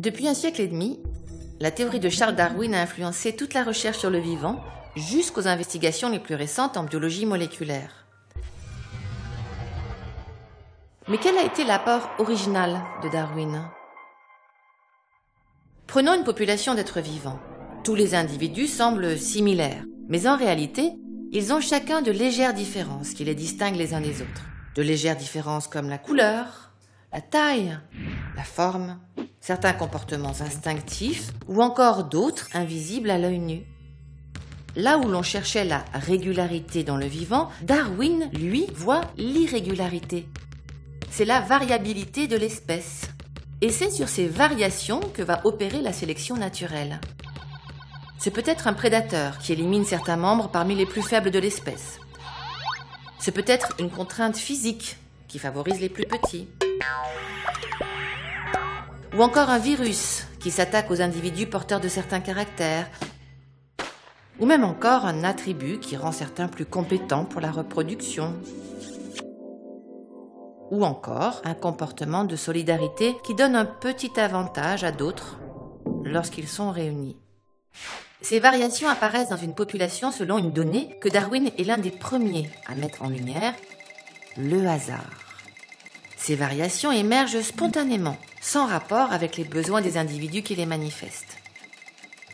Depuis un siècle et demi, la théorie de Charles Darwin a influencé toute la recherche sur le vivant, jusqu'aux investigations les plus récentes en biologie moléculaire. Mais quel a été l'apport original de Darwin? Prenons une population d'êtres vivants. Tous les individus semblent similaires, mais en réalité, ils ont chacun de légères différences qui les distinguent les uns des autres. De légères différences comme la couleur, la taille, la forme, certains comportements instinctifs ou encore d'autres invisibles à l'œil nu. Là où l'on cherchait la régularité dans le vivant, Darwin, lui, voit l'irrégularité. C'est la variabilité de l'espèce. Et c'est sur ces variations que va opérer la sélection naturelle. C'est peut-être un prédateur qui élimine certains membres parmi les plus faibles de l'espèce. C'est peut-être une contrainte physique qui favorise les plus petits. Ou encore un virus qui s'attaque aux individus porteurs de certains caractères. Ou même encore un attribut qui rend certains plus compétents pour la reproduction. Ou encore un comportement de solidarité qui donne un petit avantage à d'autres lorsqu'ils sont réunis. Ces variations apparaissent dans une population selon une donnée que Darwin est l'un des premiers à mettre en lumière, le hasard. Ces variations émergent spontanément, sans rapport avec les besoins des individus qui les manifestent.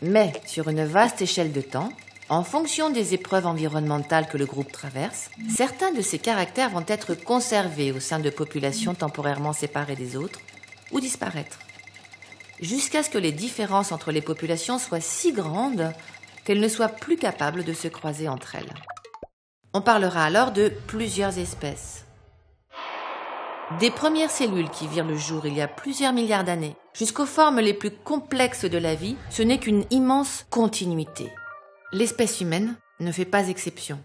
Mais sur une vaste échelle de temps, en fonction des épreuves environnementales que le groupe traverse, certains de ces caractères vont être conservés au sein de populations temporairement séparées des autres ou disparaître, jusqu'à ce que les différences entre les populations soient si grandes qu'elles ne soient plus capables de se croiser entre elles. On parlera alors de plusieurs espèces. Des premières cellules qui virent le jour il y a plusieurs milliards d'années, jusqu'aux formes les plus complexes de la vie, ce n'est qu'une immense continuité. L'espèce humaine ne fait pas exception.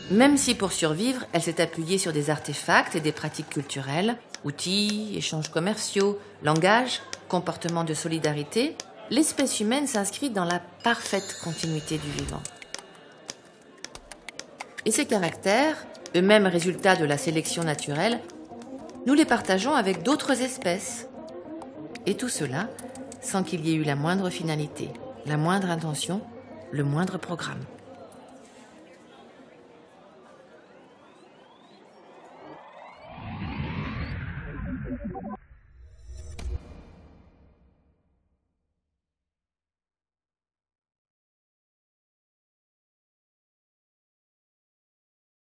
Même si pour survivre, elle s'est appuyée sur des artefacts et des pratiques culturelles, outils, échanges commerciaux, langage, comportements de solidarité, l'espèce humaine s'inscrit dans la parfaite continuité du vivant. Et ces caractères, eux-mêmes résultats de la sélection naturelle, nous les partageons avec d'autres espèces. Et tout cela sans qu'il y ait eu la moindre finalité, la moindre intention, le moindre programme.